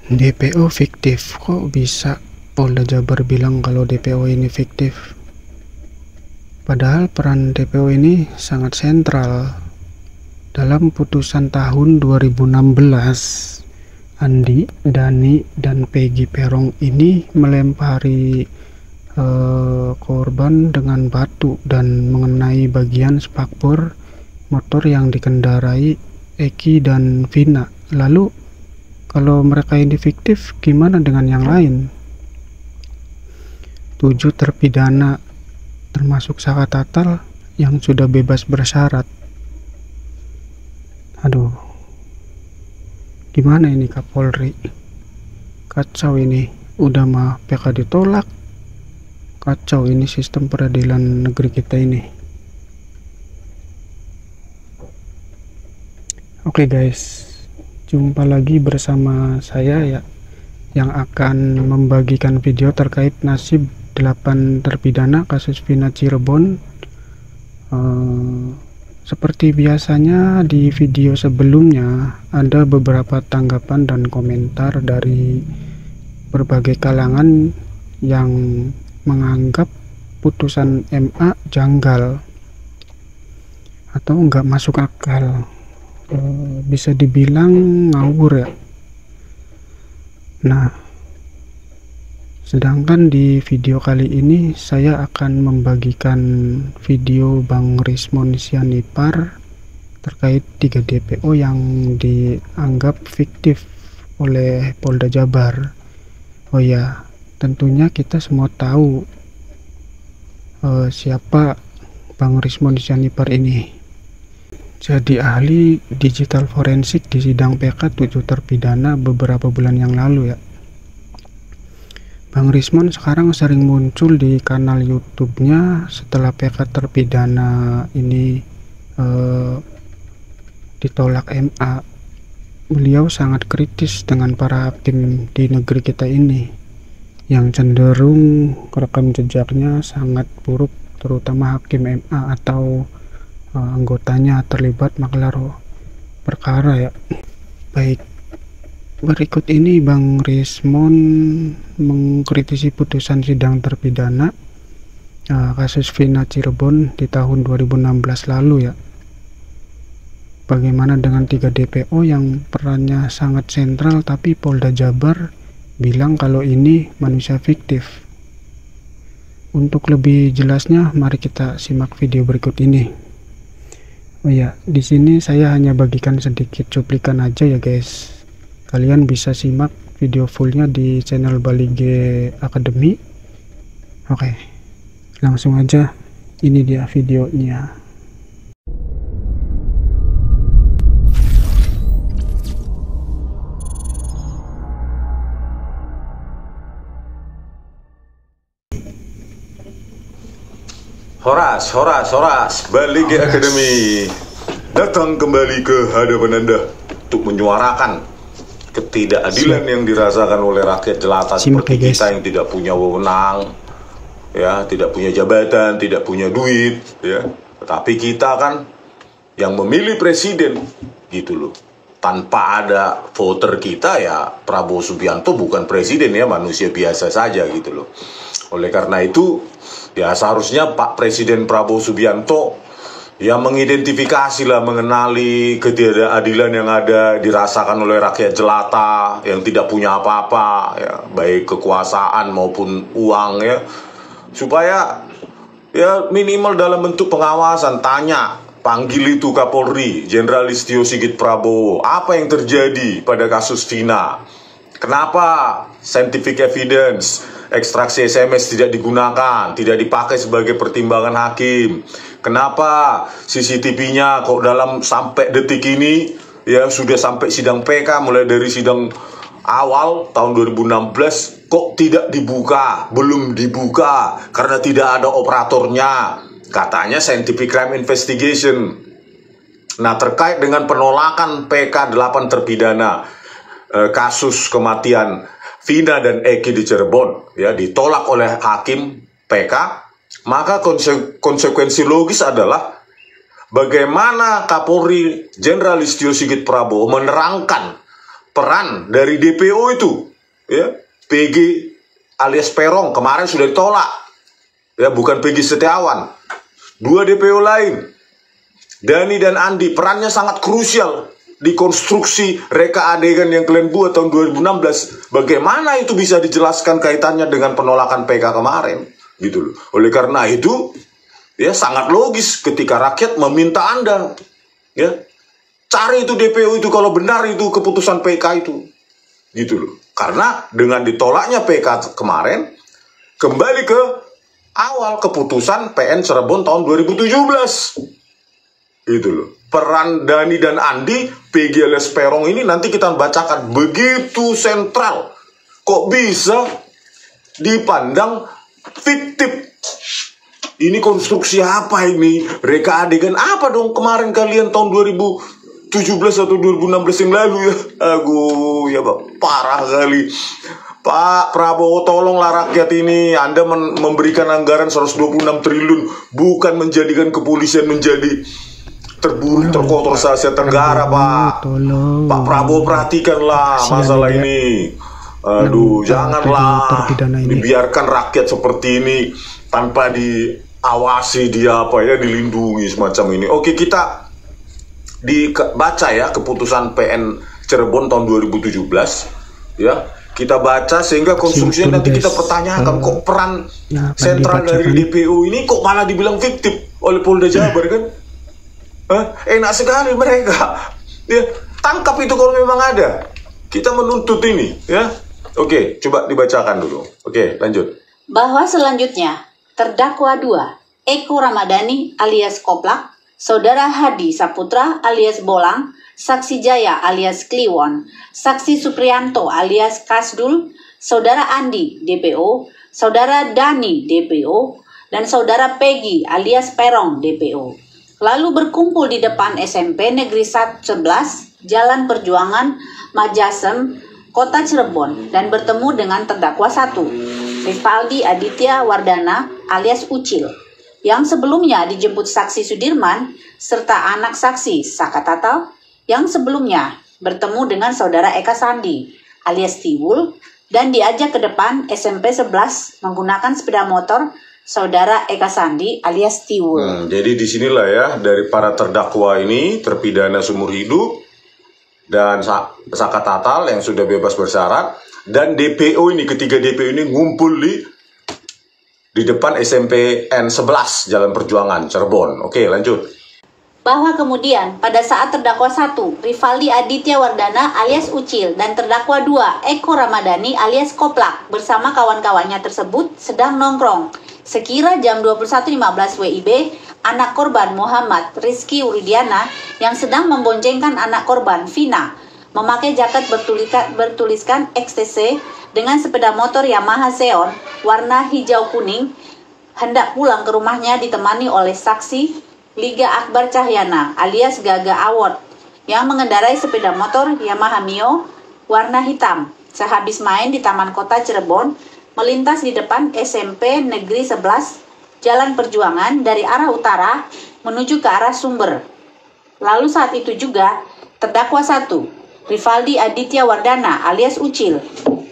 DPO fiktif, kok bisa Polda Jabar bilang kalau DPO ini fiktif? Padahal peran DPO ini sangat sentral. Dalam putusan tahun 2016, Andi, Dani, dan Peggy Perong ini melempari korban dengan batu dan mengenai bagian spakbor motor yang dikendarai Eki dan Vina. Lalu kalau mereka ini fiktif, gimana dengan yang lain? 7 terpidana termasuk Saka Tatal yang sudah bebas bersyarat. Aduh, gimana ini Kapolri? Kacau ini, udah mah PK ditolak. Kacau ini sistem peradilan negeri kita ini. Oke guys, jumpa lagi bersama saya ya, yang akan membagikan video terkait nasib 8 terpidana kasus Vina Cirebon. Seperti biasanya di video sebelumnya, ada beberapa tanggapan dan komentar dari berbagai kalangan yang menganggap putusan MA janggal atau nggak masuk akal, bisa dibilang ngawur ya. Nah, sedangkan di video kali ini saya akan membagikan video Bang Rismon Sianipar terkait 3 DPO yang dianggap fiktif oleh Polda Jabar. Oh ya, tentunya kita semua tahu siapa Bang Rismon Sianipar ini. Jadi ahli digital forensik di sidang PK 7 terpidana beberapa bulan yang lalu ya. Bang Rismon sekarang sering muncul di kanal YouTube-nya setelah PK terpidana ini ditolak MA. Beliau sangat kritis dengan para hakim di negeri kita ini yang cenderung rekam jejaknya sangat buruk, terutama hakim MA atau anggotanya terlibat maklar perkara ya. Baik, berikut ini Bang Rismon mengkritisi putusan sidang terpidana kasus Vina Cirebon di tahun 2016 lalu ya. Bagaimana dengan 3 DPO yang perannya sangat sentral tapi Polda Jabar bilang kalau ini manusia fiktif? Untuk lebih jelasnya, mari kita simak video berikut ini. Oh ya, di sini saya hanya bagikan sedikit cuplikan aja ya guys. Kalian bisa simak video fullnya di channel Bali G Academy. Oke, langsung aja, ini dia videonya. Horas, Bali G Academy datang kembali ke hadapan Anda untuk menyuarakan ketidakadilan yang dirasakan oleh rakyat jelata seperti kita yang tidak punya wewenang, ya, tidak punya jabatan, tidak punya duit, ya. Tetapi kita kan yang memilih presiden, gitu loh. Tanpa ada voter kita ya Prabowo Subianto bukan presiden ya, manusia biasa saja gitu loh. Oleh karena itu ya seharusnya Pak Presiden Prabowo Subianto ya mengidentifikasi lah, mengenali ketidakadilan yang ada dirasakan oleh rakyat jelata yang tidak punya apa-apa ya, baik kekuasaan maupun uang ya, supaya ya minimal dalam bentuk pengawasan, tanya, panggil itu Kapolri Jenderal Listio Sigit Prabowo, apa yang terjadi pada kasus Vina, kenapa scientific evidence ekstraksi SMS tidak digunakan, tidak dipakai sebagai pertimbangan hakim. Kenapa CCTV-nya kok dalam sampai detik ini ya sudah sampai sidang PK, mulai dari sidang awal tahun 2016 kok tidak dibuka, belum dibuka karena tidak ada operatornya. Katanya scientific crime investigation. Nah, terkait dengan penolakan PK 8 terpidana kasus kematian Vina dan Eki di Cirebon ya ditolak oleh hakim PK, maka konsekuensi logis adalah bagaimana Kapolri Jenderal Listio Sigit Prabowo menerangkan peran dari DPO itu, ya, PG alias Perong kemarin sudah ditolak, ya, bukan PG Setiawan. Dua DPO lain, Dani dan Andi, perannya sangat krusial di konstruksi reka adegan yang kalian buat tahun 2016. Bagaimana itu bisa dijelaskan kaitannya dengan penolakan PK kemarin, gitu loh. Oleh karena itu, ya, sangat logis ketika rakyat meminta Anda, ya, cari itu DPO itu kalau benar itu keputusan PK itu, gitu loh. Karena dengan ditolaknya PK kemarin, kembali ke awal keputusan PN Cirebon tahun 2017, gitu loh. Peran Dani dan Andi, PG alias Perong ini nanti kita bacakan begitu sentral. Kok bisa dipandang fiktif? Ini konstruksi apa ini? Reka adegan apa dong kemarin kalian tahun 2017 atau 2016 yang lalu ya? Aduh, ya Pak, parah kali. Pak Prabowo, tolonglah rakyat ini. Anda memberikan anggaran 126 triliun, bukan menjadikan kepolisian menjadi terburuk terkotor se-Asia Tenggara, Pak. Pak Prabowo, perhatikanlah masalah ini. Aduh, janganlah dibiarkan rakyat seperti ini tanpa diawasi, dia apa ya, dilindungi semacam ini. Oke, kita dibaca ya keputusan PN Cirebon tahun 2017, ya. Kita baca sehingga konstruksinya nanti kita pertanyakan, kok peran sentral dari DPO ini kok malah dibilang fiktif oleh Polda Jabar, kan? Enak sekali mereka, ya, tangkap itu kalau memang ada. Kita menuntut ini, ya. Oke, coba dibacakan dulu. Oke, lanjut. Bahwa selanjutnya terdakwa 2 Eko Ramadhani alias Koplak, Saudara Hadi Saputra alias Bolang, Saksi Jaya alias Kliwon, Saksi Suprianto alias Kasdul, Saudara Andi DPO, Saudara Dani DPO, dan Saudara Peggy alias Perong DPO. Lalu berkumpul di depan SMP Negeri 11 Jalan Perjuangan Majasem, Kota Cirebon, dan bertemu dengan terdakwa 1 Rivaldi Aditya Wardana alias Ucil, yang sebelumnya dijemput Saksi Sudirman serta anak saksi Saka Tatal, yang sebelumnya bertemu dengan Saudara Eka Sandi alias Tiwul dan diajak ke depan SMP 11 menggunakan sepeda motor Saudara Eka Sandi alias Tiwul. Jadi disinilah ya, dari para terdakwa ini, terpidana seumur hidup dan Saka Tatal yang sudah bebas bersyarat, dan DPO ini, ketiga DPO ini ngumpul di depan SMP N11 Jalan Perjuangan Cirebon. Oke, lanjut. Bahwa kemudian pada saat terdakwa 1 Rivaldi Aditya Wardana alias Ucil dan terdakwa 2 Eko Ramadhani alias Koplak bersama kawan-kawannya tersebut sedang nongkrong, sekira jam 21.15 WIB, anak korban Muhammad Rizky Uridiana yang sedang memboncengkan anak korban Vina memakai jaket bertuliskan XTC dengan sepeda motor Yamaha Xeon warna hijau kuning hendak pulang ke rumahnya ditemani oleh saksi Liga Akbar Cahyana alias Gaga Award yang mengendarai sepeda motor Yamaha Mio warna hitam sehabis main di Taman Kota Cirebon melintas di depan SMP Negeri 11 Jalan Perjuangan dari arah utara menuju ke arah Sumber. Lalu saat itu juga terdakwa 1 Rivaldi Aditya Wardana alias Ucil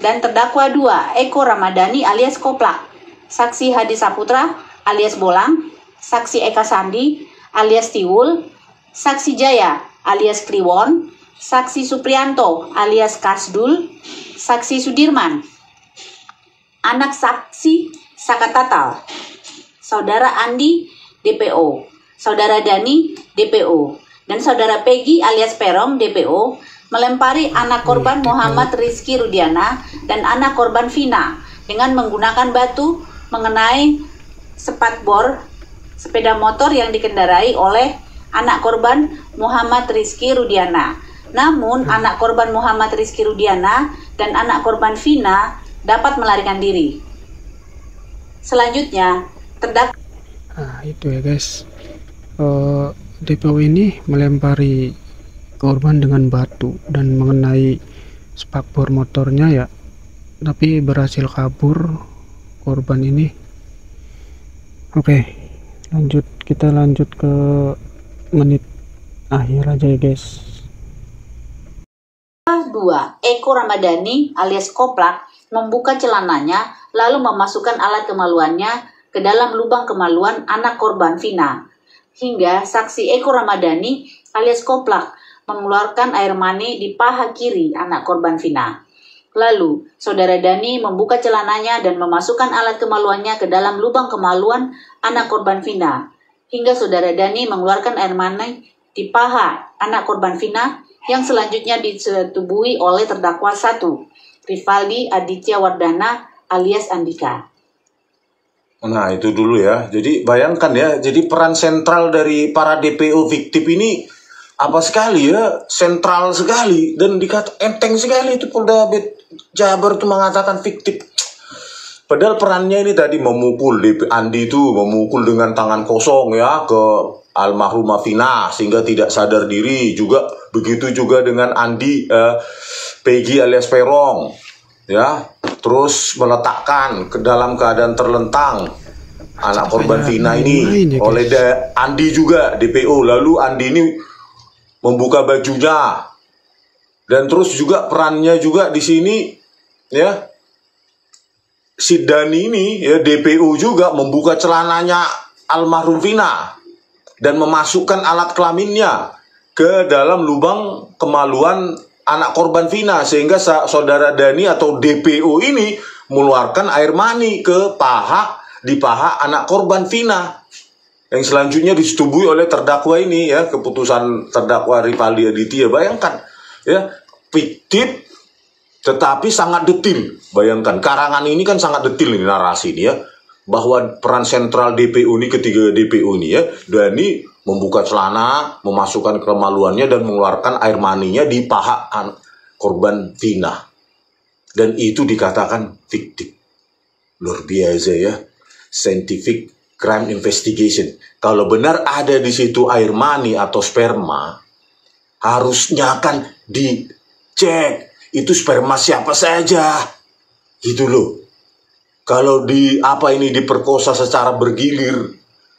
dan terdakwa 2 Eko Ramadhani alias Koplak, Saksi Hadi Saputra alias Bolang, Saksi Eka Sandi alias Tiwul, Saksi Jaya alias Kliwon, Saksi Suprianto alias Kasdul, Saksi Sudirman, anak saksi Saka Tatal, Saudara Andi DPO, Saudara Dani DPO, dan Saudara Peggy alias Perong DPO melempari anak korban Muhammad Rizky Rudiana dan anak korban Vina dengan menggunakan batu mengenai spakbor sepeda motor yang dikendarai oleh anak korban Muhammad Rizky Rudiana. Namun anak korban Muhammad Rizky Rudiana dan anak korban Vina dapat melarikan diri. Selanjutnya terdakwa. Nah itu ya guys, DPO ini melempari korban dengan batu dan mengenai spakbor motornya ya, tapi berhasil kabur korban ini. Oke, kita lanjut ke menit akhir aja ya guys. 2. Eko Ramadhani alias Koplak membuka celananya lalu memasukkan alat kemaluannya ke dalam lubang kemaluan anak korban Vina. Hingga saksi Eko Ramadhani alias Koplak mengeluarkan air mani di paha kiri anak korban Vina. Lalu, saudara Dani membuka celananya dan memasukkan alat kemaluannya ke dalam lubang kemaluan anak korban Vina. Hingga saudara Dani mengeluarkan air mani di paha anak korban Vina yang selanjutnya disetubuhi oleh terdakwa 1, Rivaldi Aditya Wardana alias Andika. Nah, itu dulu ya. Jadi bayangkan ya, jadi peran sentral dari para DPO fiktif ini apa sekali ya, sentral sekali dan dikata enteng sekali itu Polda Jabar itu mengatakan fiktif. Padahal perannya ini tadi memukul, Andi itu memukul dengan tangan kosong ya ke almarhumah Vina sehingga tidak sadar diri. Juga begitu juga dengan Andi, Peggy alias Perong ya, terus meletakkan ke dalam keadaan terlentang anak korban Vina ini oleh Andi juga DPO. Lalu Andi ini membuka bajunya dan terus juga perannya juga di sini ya, si Dani ini ya DPO juga membuka celananya almarhum Vina dan memasukkan alat kelaminnya ke dalam lubang kemaluan anak korban Vina sehingga saudara Dani atau DPO ini mengeluarkan air mani ke di paha anak korban Vina yang selanjutnya disetubuhi oleh terdakwa ini ya, keputusan terdakwa Rivaldi Aditya. Bayangkan ya, fiktif tetapi sangat detil. Bayangkan karangan ini kan sangat detil ini narasi ini ya, bahwa peran sentral DPO ini, ketiga DPO ini ya, Dani membuka celana, memasukkan kemaluannya dan mengeluarkan air maninya di paha korban Vina. Dan itu dikatakan fiktif. Luar biasa ya. Scientific crime investigation. Kalau benar ada di situ air mani atau sperma, harusnya kan dicek itu sperma siapa saja. Gitu loh. Kalau diperkosa secara bergilir,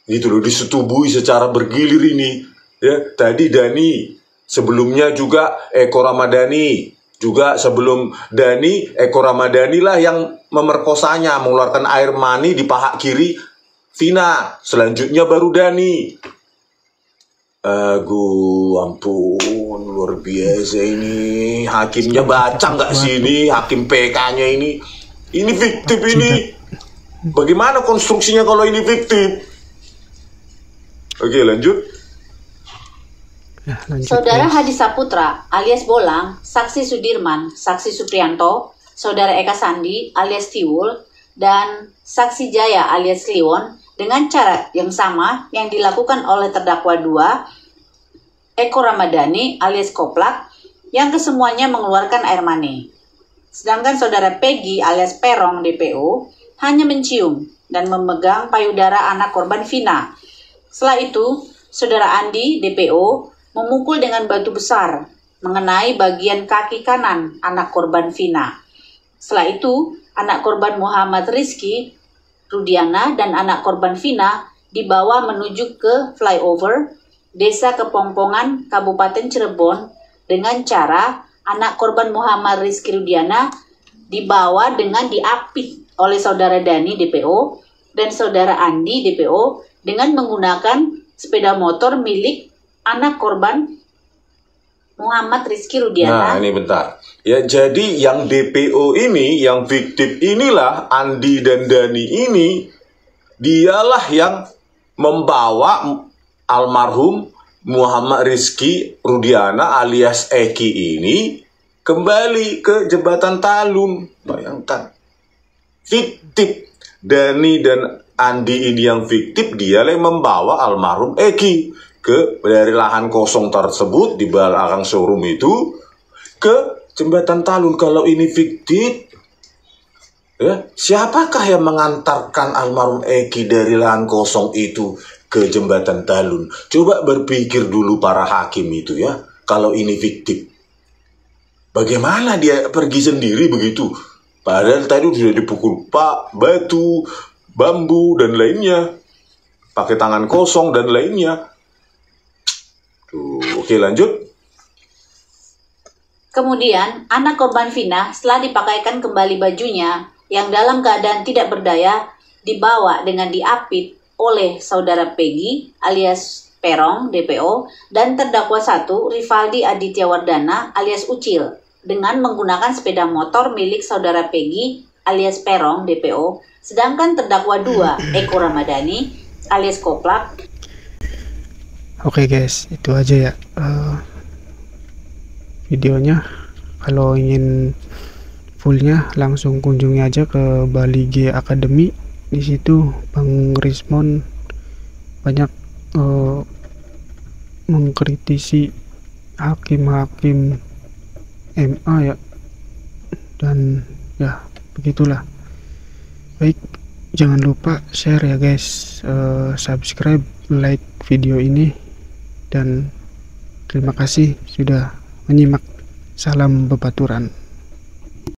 gitu loh, disetubuhi secara bergilir ini ya. Tadi Dani, sebelumnya juga Eko Ramadhani, juga sebelum Dani, Eko Ramadhani lah yang memerkosanya, mengeluarkan air mani di paha kiri Vina, selanjutnya baru Dani. Ampun, luar biasa ini. Hakimnya baca nggak sih ini, hakim PK-nya ini fiktif ini. Bagaimana konstruksinya kalau ini fiktif? Oke, lanjut. Saudara Hadi Saputra alias Bolang, saksi Sudirman, saksi Supriyanto, saudara Eka Sandi alias Tiwul, dan saksi Jaya alias Kliwon dengan cara yang sama yang dilakukan oleh terdakwa 2, Eko Ramadhani alias Koplak, yang kesemuanya mengeluarkan air mani. Sedangkan saudara Peggy alias Perong DPO hanya mencium dan memegang payudara anak korban Vina. Setelah itu, saudara Andi DPO memukul dengan batu besar mengenai bagian kaki kanan anak korban Vina. Setelah itu, anak korban Muhammad Rizky Rudiana dan anak korban Vina dibawa menuju ke flyover Desa Kepongpongan, Kabupaten Cirebon dengan cara anak korban Muhammad Rizky Rudiana dibawa dengan diapit oleh saudara Dani DPO dan saudara Andi DPO dengan menggunakan sepeda motor milik anak korban Muhammad Rizky Rudiana. Nah, ini bentar. Ya, jadi yang DPO ini, yang fiktif inilah, Andi dan Dani ini, dialah yang membawa almarhum Muhammad Rizky Rudiana alias Eki ini kembali ke Jembatan Talun. Bayangkan. Fiktif. Dani dan Andi ini yang fiktif, dialah yang membawa almarhum Eki dari lahan kosong tersebut di belakang showroom itu ke Jembatan Talun. Kalau ini fiktif, ya, siapakah yang mengantarkan almarhum Eki dari lahan kosong itu ke Jembatan Talun? Coba berpikir dulu para hakim itu ya. Kalau ini fiktif, bagaimana dia pergi sendiri begitu? Padahal tadi sudah dipukul batu, bambu dan lainnya, pakai tangan kosong dan lainnya. Tuh, oke, lanjut. Kemudian, anak korban Vina setelah dipakaikan kembali bajunya yang dalam keadaan tidak berdaya dibawa dengan diapit oleh saudara Peggy alias Perong DPO dan terdakwa 1 Rivaldi Aditya Wardana alias Ucil dengan menggunakan sepeda motor milik saudara Peggy alias Perong DPO, sedangkan terdakwa 2 Eko Ramadhani alias Koplak. Oke guys, itu aja ya videonya. Kalau ingin fullnya langsung kunjungi aja ke Bali G Academy. Di situ Bang Rismon banyak mengkritisi hakim-hakim MA ya, dan ya begitulah. Baik, jangan lupa share ya guys, subscribe, like video ini, dan terima kasih sudah menyimak. Salam Bebaturan.